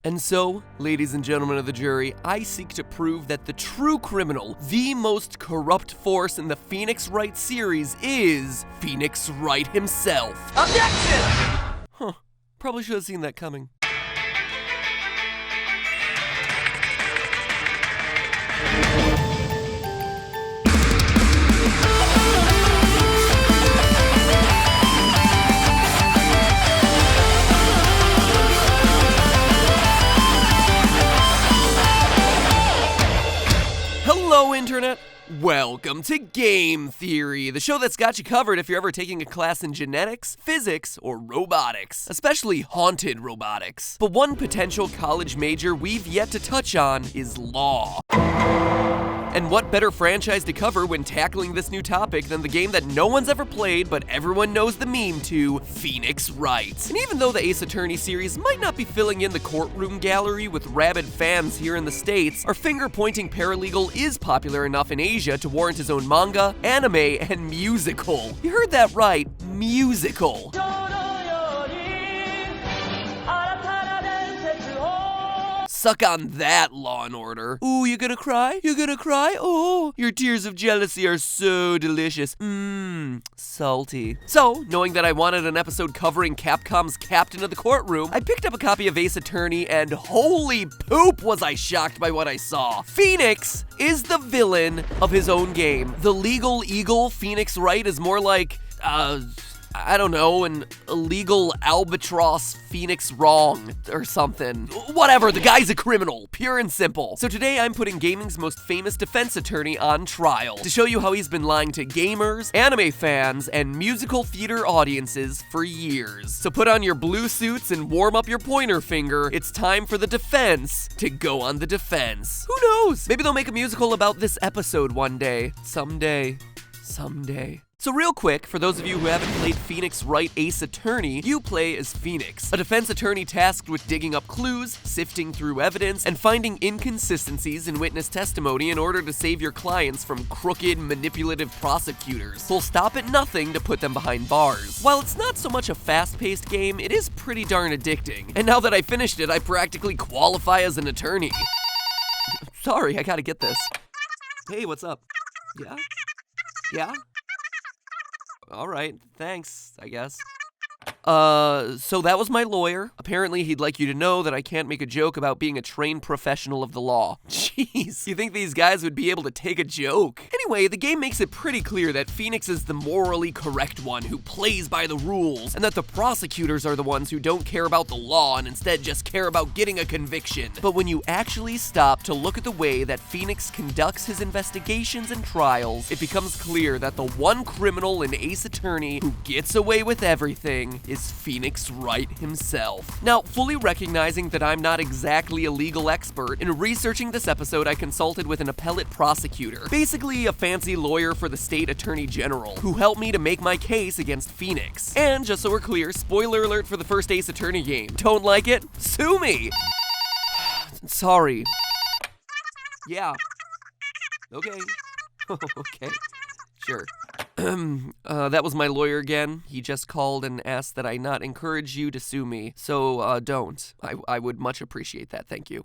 And so, ladies and gentlemen of the jury, I seek to prove that the true criminal, the most corrupt force in the Phoenix Wright series is Phoenix Wright himself. Objection! Huh, probably should have seen that coming. Hello, Internet! Welcome to Game Theory, the show that's got you covered if you're ever taking a class in genetics, physics, or robotics, especially haunted robotics. But one potential college major we've yet to touch on is law. And what better franchise to cover when tackling this new topic than the game that no one's ever played but everyone knows the meme to, Phoenix Wright. And even though the Ace Attorney series might not be filling in the courtroom gallery with rabid fans here in the States, our finger-pointing paralegal is popular enough in Asia to warrant his own manga, anime, and musical. You heard that right, musical. Suck on that, Law and Order. Ooh, you gonna cry? You gonna cry? Oh, your tears of jealousy are so delicious. Salty. So, knowing that I wanted an episode covering Capcom's Captain of the Courtroom, I picked up a copy of Ace Attorney, and holy poop was I shocked by what I saw. Phoenix is the villain of his own game. The legal eagle Phoenix Wright is more like, I don't know, an illegal albatross Phoenix wrong or something. Whatever, the guy's a criminal, pure and simple. So today I'm putting gaming's most famous defense attorney on trial to show you how he's been lying to gamers, anime fans, and musical theater audiences for years. So put on your blue suits and warm up your pointer finger. It's time for the defense to go on the defense. Who knows? Maybe they'll make a musical about this episode one day. Someday. So real quick, for those of you who haven't played Phoenix Wright Ace Attorney, you play as Phoenix, a defense attorney tasked with digging up clues, sifting through evidence, and finding inconsistencies in witness testimony in order to save your clients from crooked, manipulative prosecutors who'll stop at nothing to put them behind bars. While it's not so much a fast-paced game, it is pretty darn addicting. And now that I finished it, I practically qualify as an attorney. Sorry, I gotta get this. Hey, what's up? Yeah? All right, thanks, I guess. So that was my lawyer. Apparently he'd like you to know that I can't make a joke about being a trained professional of the law. Jeez, you think these guys would be able to take a joke? Anyway, the game makes it pretty clear that Phoenix is the morally correct one who plays by the rules, and that the prosecutors are the ones who don't care about the law and instead just care about getting a conviction. But when you actually stop to look at the way that Phoenix conducts his investigations and trials, it becomes clear that the one criminal in Ace Attorney who gets away with everything is Phoenix Wright himself. Now, fully recognizing that I'm not exactly a legal expert, in researching this episode I consulted with an appellate prosecutor, basically a fancy lawyer for the state attorney general, who helped me to make my case against Phoenix. And just so we're clear, spoiler alert for the first Ace Attorney game. Don't like it? Sue me! Sorry. Yeah. Okay. Okay. Sure. That was my lawyer again. He just called and asked that I not encourage you to sue me. So, don't. I would much appreciate that, thank you.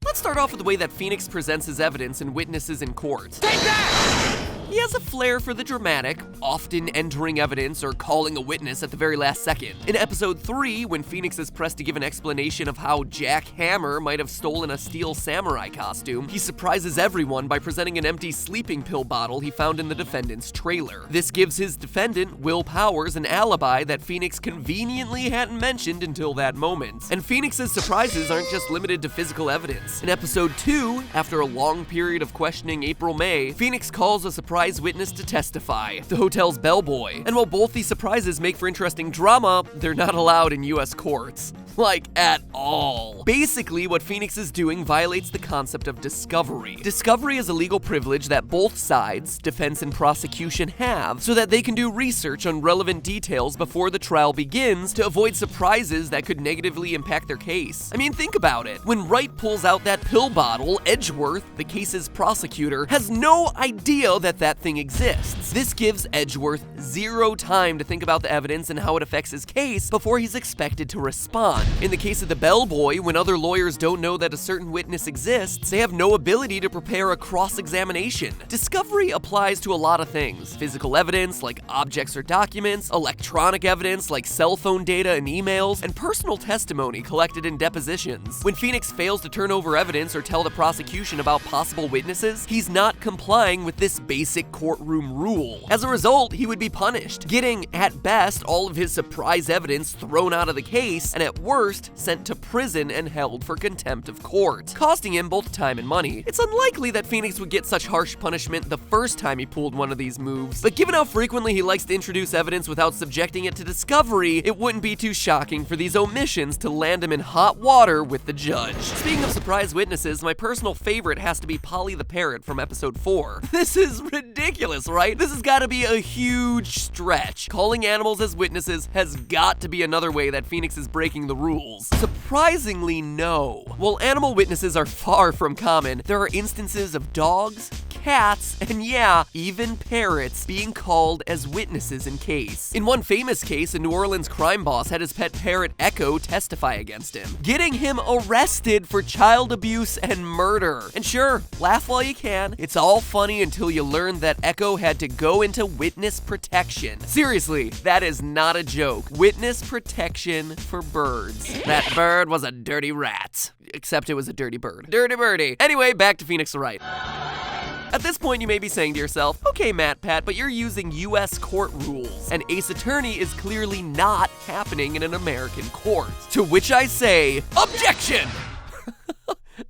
Let's start off with the way that Phoenix presents his evidence and witnesses in court. Take that! He has a flair for the dramatic, often entering evidence or calling a witness at the very last second. In episode 3, when Phoenix is pressed to give an explanation of how Jack Hammer might have stolen a steel samurai costume, he surprises everyone by presenting an empty sleeping pill bottle he found in the defendant's trailer. This gives his defendant, Will Powers, an alibi that Phoenix conveniently hadn't mentioned until that moment. And Phoenix's surprises aren't just limited to physical evidence. In episode 2, after a long period of questioning April May, Phoenix calls a surprise witness to testify, the hotel's bellboy. And while both these surprises make for interesting drama, they're not allowed in US courts. Like, at all. Basically, what Phoenix is doing violates the concept of discovery. Discovery is a legal privilege that both sides, defense and prosecution, have, so that they can do research on relevant details before the trial begins to avoid surprises that could negatively impact their case. I mean, think about it. When Wright pulls out that pill bottle, Edgeworth, the case's prosecutor, has no idea that that thing exists. This gives Edgeworth zero time to think about the evidence and how it affects his case before he's expected to respond. In the case of the bellboy, when other lawyers don't know that a certain witness exists, they have no ability to prepare a cross-examination. Discovery applies to a lot of things. Physical evidence, like objects or documents, electronic evidence, like cell phone data and emails, and personal testimony collected in depositions. When Phoenix fails to turn over evidence or tell the prosecution about possible witnesses, he's not complying with this basic courtroom rule. As a result, he would be punished, getting, at best, all of his surprise evidence thrown out of the case, and at worst, sent to prison and held for contempt of court, costing him both time and money. It's unlikely that Phoenix would get such harsh punishment the first time he pulled one of these moves, but given how frequently he likes to introduce evidence without subjecting it to discovery, it wouldn't be too shocking for these omissions to land him in hot water with the judge. Speaking of surprise witnesses, my personal favorite has to be Polly the Parrot from episode 4. This is ridiculous, right? This has got to be a huge stretch. Calling animals as witnesses has got to be another way that Phoenix is breaking the rules. Surprisingly, no. While animal witnesses are far from common, there are instances of dogs, cats, and yeah, even parrots being called as witnesses in case. In one famous case, a New Orleans crime boss had his pet parrot Echo testify against him, getting him arrested for child abuse and murder. And sure, laugh while you can. It's all funny until you learn that Echo had to go into witness protection. Seriously, that is not a joke. Witness protection for birds. That bird was a dirty rat. Except it was a dirty bird. Dirty birdie. Anyway, back to Phoenix Wright. At this point, you may be saying to yourself, okay, Matt Pat, but you're using US court rules, and Ace Attorney is clearly not happening in an American court. To which I say, objection!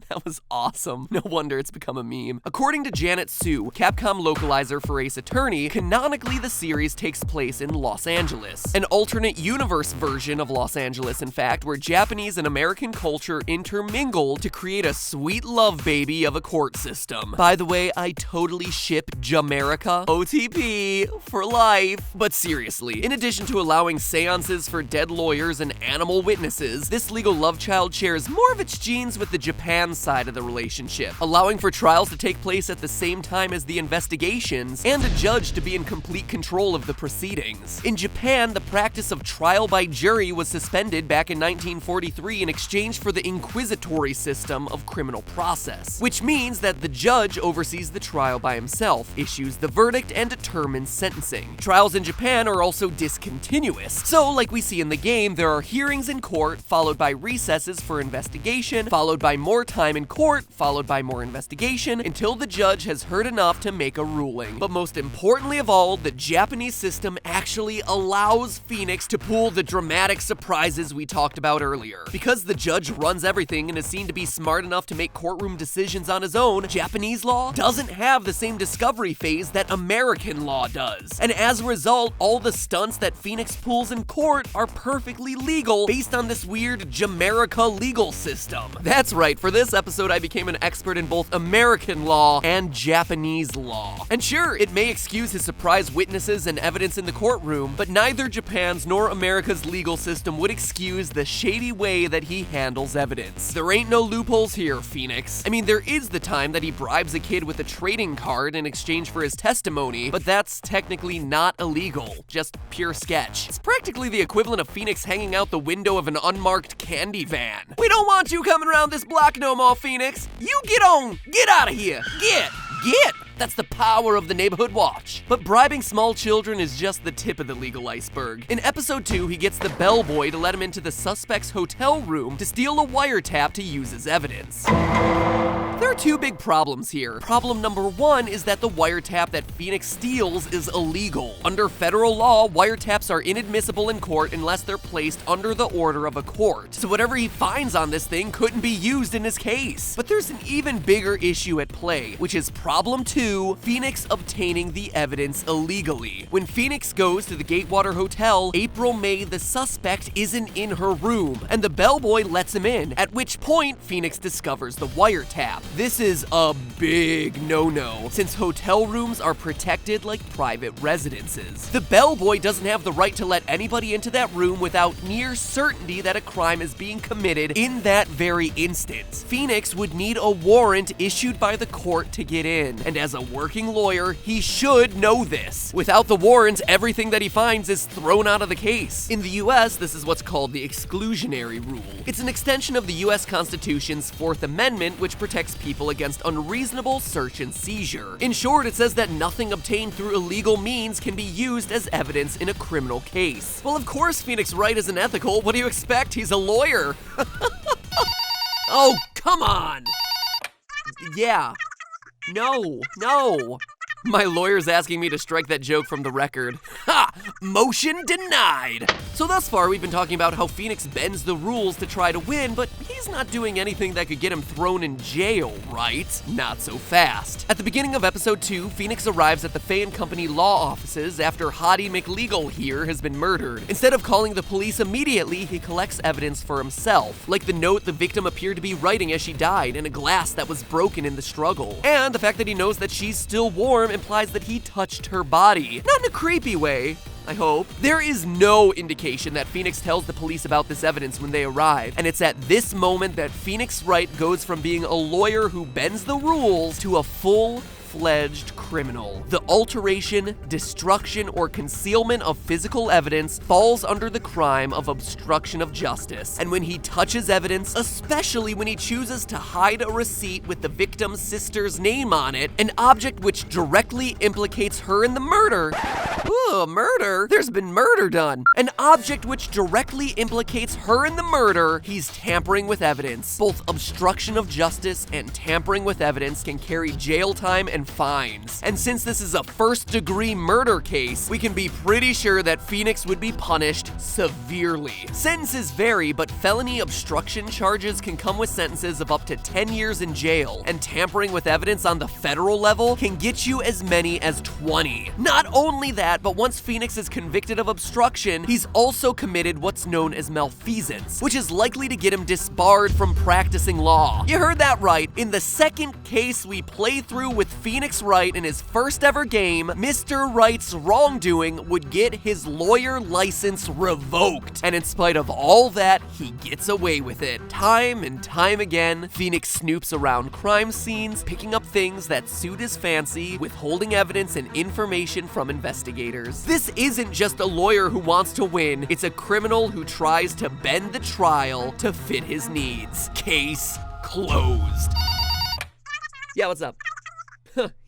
That was awesome. No wonder it's become a meme. According to Janet Sue, Capcom localizer for Ace Attorney, canonically the series takes place in Los Angeles. An alternate universe version of Los Angeles, in fact, where Japanese and American culture intermingle to create a sweet love baby of a court system. By the way, I totally ship Jamerica. OTP for life. But seriously, in addition to allowing seances for dead lawyers and animal witnesses, this legal love child shares more of its genes with the Japan side of the relationship, allowing for trials to take place at the same time as the investigations, and a judge to be in complete control of the proceedings. In Japan, the practice of trial by jury was suspended back in 1943 in exchange for the inquisitory system of criminal process, which means that the judge oversees the trial by himself, issues the verdict, and determines sentencing. Trials in Japan are also discontinuous, so like we see in the game, there are hearings in court, followed by recesses for investigation, followed by more time in court, followed by more investigation, until the judge has heard enough to make a ruling. But most importantly of all, the Japanese system actually allows Phoenix to pull the dramatic surprises we talked about earlier. Because the judge runs everything and is seen to be smart enough to make courtroom decisions on his own, Japanese law doesn't have the same discovery phase that American law does. And as a result, all the stunts that Phoenix pulls in court are perfectly legal based on this weird Jamerica legal system. That's right, for this episode I became an expert in both American law and Japanese law. And sure, it may excuse his surprise witnesses and evidence in the courtroom, but neither Japan's nor America's legal system would excuse the shady way that he handles evidence. There ain't no loopholes here, Phoenix. I mean, there is the time that he bribes a kid with a trading card in exchange for his testimony, but that's technically not illegal, just pure sketch. It's practically the equivalent of Phoenix hanging out the window of an unmarked candy van. We don't want you coming around this block no more, Phoenix. You get on, get out of here, get. That's the power of the neighborhood watch. But bribing small children is just the tip of the legal iceberg. In episode 2, he gets the bellboy to let him into the suspect's hotel room to steal a wiretap to use as evidence. There are two big problems here. Problem number one is that the wiretap that Phoenix steals is illegal. Under federal law, wiretaps are inadmissible in court unless they're placed under the order of a court. So whatever he finds on this thing couldn't be used in his case. But there's an even bigger issue at play, which is problem 2, Phoenix obtaining the evidence illegally. When Phoenix goes to the Gatewater Hotel, April May, the suspect, isn't in her room, and the bellboy lets him in, at which point Phoenix discovers the wiretap. This is a big no-no, since hotel rooms are protected like private residences. The bellboy doesn't have the right to let anybody into that room without near certainty that a crime is being committed in that very instance. Phoenix would need a warrant issued by the court to get in, and as a working lawyer, he should know this. Without the warrant, everything that he finds is thrown out of the case. In the US, this is what's called the exclusionary rule. It's an extension of the US Constitution's Fourth Amendment, which protects people against unreasonable search and seizure. In short, it says that nothing obtained through illegal means can be used as evidence in a criminal case. Well, of course Phoenix Wright isn't ethical. What do you expect? He's a lawyer. Oh, come on! Yeah. No. My lawyer's asking me to strike that joke from the record. Ha! Motion denied! So thus far, we've been talking about how Phoenix bends the rules to try to win, but he's not doing anything that could get him thrown in jail, right? Not so fast. At the beginning of episode 2, Phoenix arrives at the Fay & Company law offices after Hottie McLegal here has been murdered. Instead of calling the police immediately, he collects evidence for himself, like the note the victim appeared to be writing as she died and a glass that was broken in the struggle. And the fact that he knows that she's still warm implies that he touched her body. Not in a creepy way, I hope. There is no indication that Phoenix tells the police about this evidence when they arrive, and it's at this moment that Phoenix Wright goes from being a lawyer who bends the rules to a full-fledged criminal. The alteration, destruction, or concealment of physical evidence falls under the crime of obstruction of justice. And when he touches evidence, especially when he chooses to hide a receipt with the victim's sister's name on it, an object which directly implicates her in the murder. Ooh, murder? There's been murder done. An object which directly implicates her in the murder, he's tampering with evidence. Both obstruction of justice and tampering with evidence can carry jail time and fines. And since this is a first-degree murder case, we can be pretty sure that Phoenix would be punished severely. Sentences vary, but felony obstruction charges can come with sentences of up to 10 years in jail, and tampering with evidence on the federal level can get you as many as 20. Not only that, but once Phoenix is convicted of obstruction, he's also committed what's known as malfeasance, which is likely to get him disbarred from practicing law. You heard that right. In the second case we play through with Phoenix Wright in his first ever game, Mr. Wright's wrongdoing would get his lawyer license revoked. And in spite of all that, he gets away with it. Time and time again, Phoenix snoops around crime scenes, picking up things that suit his fancy, withholding evidence and information from investigators. This isn't just a lawyer who wants to win, it's a criminal who tries to bend the trial to fit his needs. Case closed. Yeah, what's up?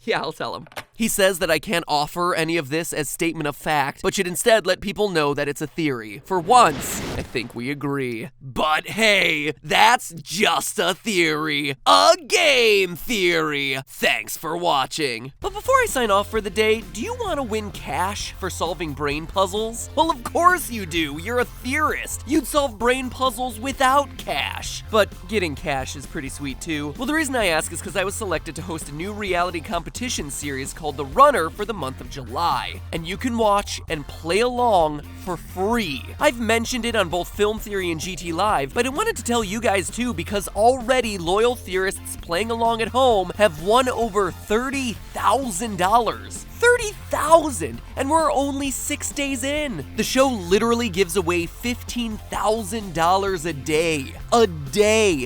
Yeah, I'll tell him. He says that I can't offer any of this as statement of fact, but should instead let people know that it's a theory. For once, I think we agree. But hey, that's just a theory. A game theory. Thanks for watching. But before I sign off for the day, do you want to win cash for solving brain puzzles? Well, of course you do. You're a theorist. You'd solve brain puzzles without cash. But getting cash is pretty sweet too. Well, the reason I ask is because I was selected to host a new reality competition series called The Runner for the month of July, and you can watch and play along for free. I've mentioned it on both Film Theory and GT Live, but I wanted to tell you guys too because already loyal theorists playing along at home have won over $30,000. $30,000, and we're only 6 days in. The show literally gives away $15,000 a day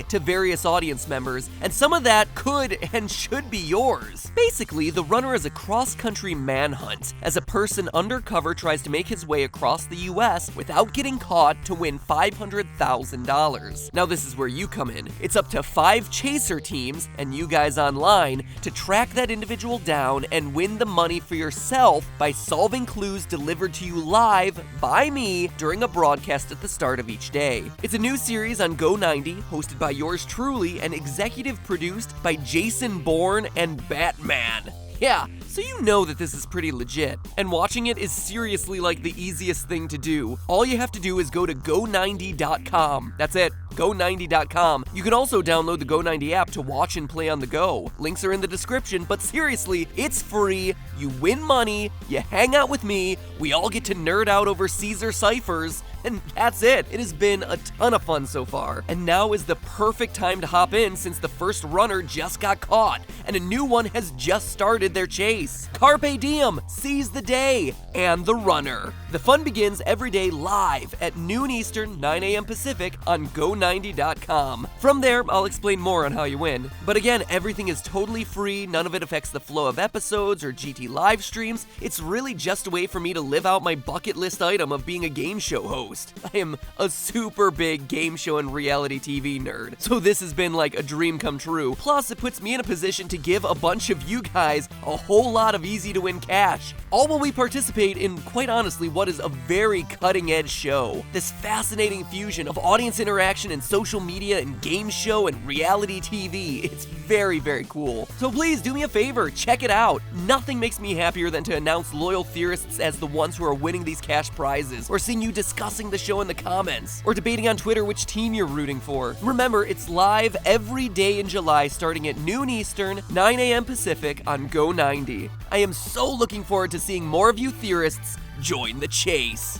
to various audience members, and some of that could and should be yours. Basically, The Runner is a cross-country manhunt as a person undercover tries to make his way across the US without getting caught to win $500,000. Now this is where you come in. It's up to 5 chaser teams and you guys online to track that individual down and win the money for yourself by solving clues delivered to you live by me during a broadcast at the start of each day. It's a new series on Go90, hosted by yours truly and executive produced by Jason Bourne and Batman. Yeah, so you know that this is pretty legit, and watching it is seriously like the easiest thing to do. All you have to do is go to go90.com. That's it, go90.com. You can also download the Go90 app to watch and play on the go. Links are in the description, but seriously, it's free, you win money, you hang out with me, we all get to nerd out over Caesar ciphers, And that's it. It has been a ton of fun so far. And now is the perfect time to hop in since the first runner just got caught and a new one has just started their chase. Carpe diem, seize the day, and the runner. The fun begins every day live at noon Eastern, 9 a.m. Pacific on go90.com. From there, I'll explain more on how you win. But again, everything is totally free, none of it affects the flow of episodes or GT live streams. It's really just a way for me to live out my bucket list item of being a game show host. I am a super big game show and reality TV nerd, so this has been like a dream come true. Plus, it puts me in a position to give a bunch of you guys a whole lot of easy to win cash. All while we participate in, quite honestly, what is a very cutting edge show. This fascinating fusion of audience interaction and social media and game show and reality TV. It's very, very cool. So please do me a favor, check it out. Nothing makes me happier than to announce loyal theorists as the ones who are winning these cash prizes, or seeing you discussing the show in the comments, or debating on Twitter which team you're rooting for. Remember, it's live every day in July starting at noon Eastern, 9 a.m. Pacific on Go90. I am so looking forward to seeing more of you theorists join the chase.